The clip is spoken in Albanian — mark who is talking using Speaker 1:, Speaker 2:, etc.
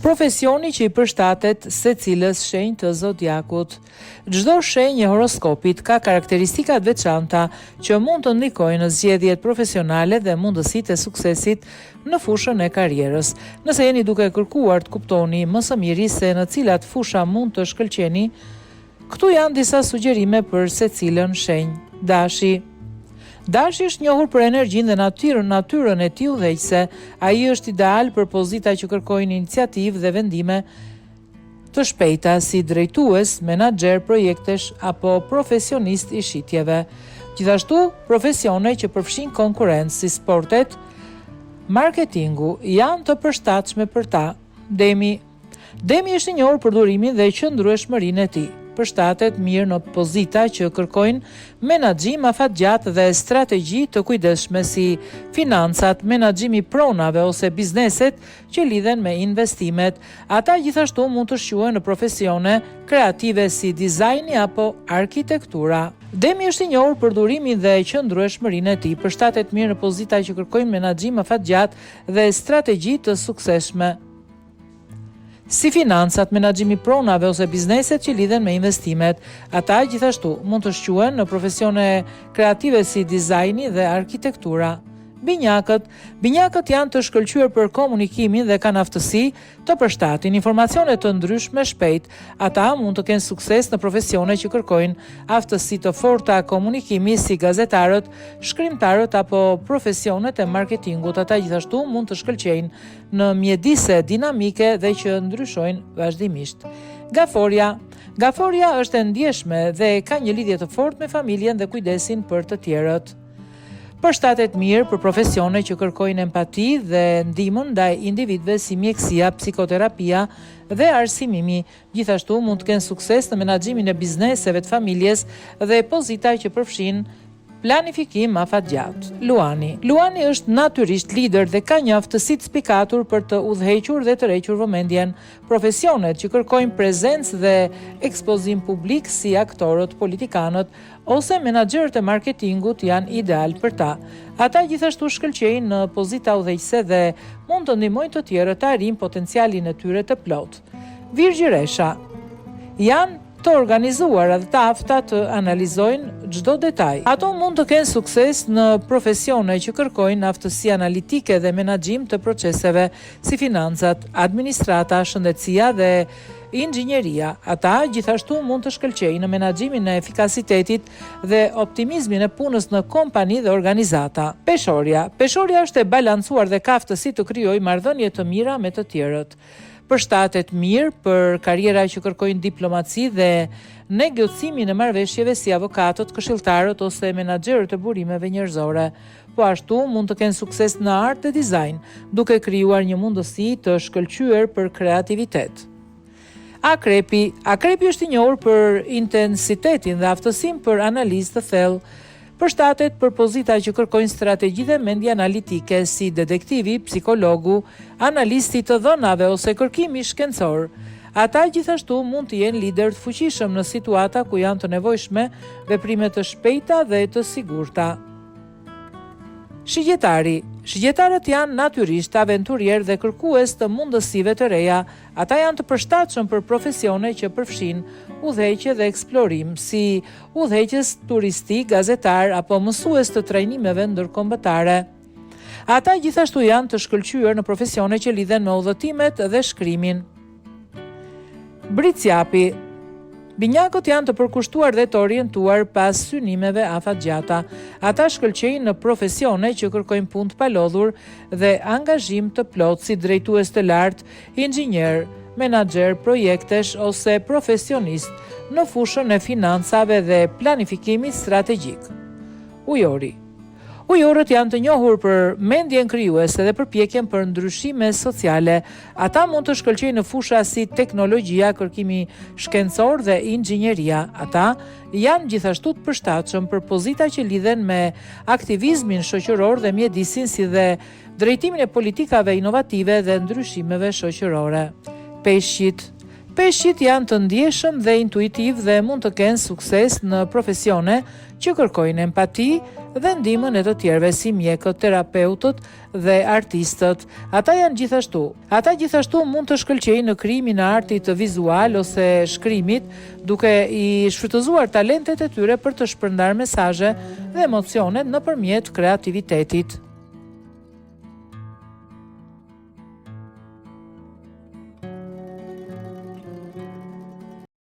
Speaker 1: Profesioni që i përshtatet secilës shenjë të zodiakut. Çdo shenjë e horoskopit ka karakteristika të veçanta që mund të ndikojnë në zgjedhjet profesionale dhe mundësitë e suksesit në fushën e karrierës. Nëse jeni duke kërkuar të kuptoni më së miri se në cilat fusha mund të shkëlqeni, këtu janë disa sugjerime për secilën shenjë. Dashi është njohur për energjinë dhe natyrën e tij udhëheqëse. Ai është ideal për pozita që kërkojnë iniciativë dhe vendime të shpejta si drejtues, menaxher projektesh apo profesionist i shitjeve. Gjithashtu, profesione që përfshin konkurrencë si sportet, marketingu janë të përshtatshme për ta. Demi është i njohur për durimin dhe qëndrueshmërinë e tij. Përshtatet mirë në pozita që kërkojnë menaxhim afatgjatë dhe strategji të kujdesshme si financat, menaxhimi pronave ose bizneset që lidhen me investimet. Ata gjithashtu mund të shquhen në profesione kreative si dizajni apo arkitektura. Demi është i njohur për durimin dhe qëndrueshmërinë e tij. Përshtatet mirë në pozita që kërkojnë menaxhim afatgjatë dhe strategji të suksesshme si financat, menaxhimi pronave ose bizneset që lidhen me investimet. Ata gjithashtu mund të shquhen në profesione kreative si dizajni dhe arkitektura. Binjakët janë të shkëlqyer për komunikimin dhe kanë aftësi të përshtatin informacione të ndryshme shpejt. Ata mund të kenë sukses në profesione që kërkojnë aftësi të forta komunikimi si gazetarët, shkrimtarët apo profesionet e marketingut. Ata gjithashtu mund të shkëlqejnë në mjedise dinamike dhe që ndryshojnë vazhdimisht. Gaforia është e ndjeshme dhe ka një lidhje të fortë me familjen dhe kujdesin për të tjerët. Përshtatet mirë për profesione që kërkojnë empati dhe ndihmën ndaj individëve si mjekësia, psikoterapia dhe arsimimi. Gjithashtu mund të kenë sukses në menaxhimin e bizneseve të familjes dhe pozita që përfshin planifikim afatgjatë. Luani është natyrisht lider dhe ka një aftësi të spikatur për të udhëhequr dhe të rrequr vëmendjen. Profesionet që kërkojnë prezencë dhe ekspozim publik si aktorët, politikanët ose menaxherët e marketingut janë ideal për ta. Ata gjithashtu shkëlqejnë në pozita udhëheqëse dhe mund të ndihmojnë të tjerët të arrijnë potencialin e tyre të plot. Virgjëresha janë të organizuara dhe të afta të analizojnë çdo detaj. Ato mund të kenë sukses në profesione që kërkojnë aftësi analitike dhe menaxhim të proceseve si financat, administrata, shëndetësia dhe inxhinieria. Ata gjithashtu mund të shkëlqejnë në menaxhimin e efikasitetit dhe optimizmin e punës në kompani dhe organizata. Peshorja është e balancuar dhe ka aftësi të krijojë marrëdhënie të mira me të tjerët. Përshtatet mirë për karriera që kërkojnë diplomaci dhe negocimin e marrëveshjeve si avokatët, këshilltarët ose menaxherët e burimeve njerëzore. Po ashtu mund të kenë sukses në art dhe dizajn, duke krijuar një mundësi të shkëlqyer për kreativitet. Akrepi është i njohur për intensitetin dhe aftësinë për analizë të thellë. Përshtatet për pozita që kërkojnë strategji dhe mendje analitike si detektivi, psikologu, analisti të dhënave ose kërkimi shkencor. Ata gjithashtu mund të jenë lider të fuqishëm në situata ku janë të nevojshme veprime të shpejta dhe të sigurta. Shigjetarët janë natyrisht aventurier dhe kërkues të mundësive të reja. Ata janë të përshtatshëm për profesione që përfshin udhëheqje dhe eksplorim, si udhëheqës turistik, gazetar apo mësues të trajnimeve ndërkombëtare. Ata gjithashtu janë të shkëlqyer në profesione që lidhen me udhëtimet dhe shkrimin. Binjakët janë të përkushtuar dhe të orientuar pas synimeve afatgjata. Ata shkëlqejnë në profesione që kërkojnë punë të palodhur dhe angazhim të plotë si drejtues të lartë, inxhinier, menaxher projektesh ose profesionist në fushën e financave dhe planifikimit strategjik. Ujorët janë të njohur për mendjen krijuese dhe përpjekjen për ndryshime sociale. Ata mund të shkëlqejnë në fusha si teknologjia, kërkimi shkencor dhe inxhinieria. Ata janë gjithashtu të përshtatshëm për pozita që lidhen me aktivizmin shoqëror dhe mjedisin si dhe drejtimin e politikave inovative dhe ndryshimeve shoqërore. Peshqit janë të ndjeshëm dhe intuitiv dhe mund të kenë sukses në profesione që kërkojnë empati dhe ndihmën e të tjerëve si mjekët, terapeutët dhe artistët. Ata gjithashtu mund të shkëlqejnë në krijimin e artit vizual ose shkrimit, duke i shfrytëzuar talentet e tyre për të shpërndarë mesazhe dhe emocione nëpërmjet kreativitetit.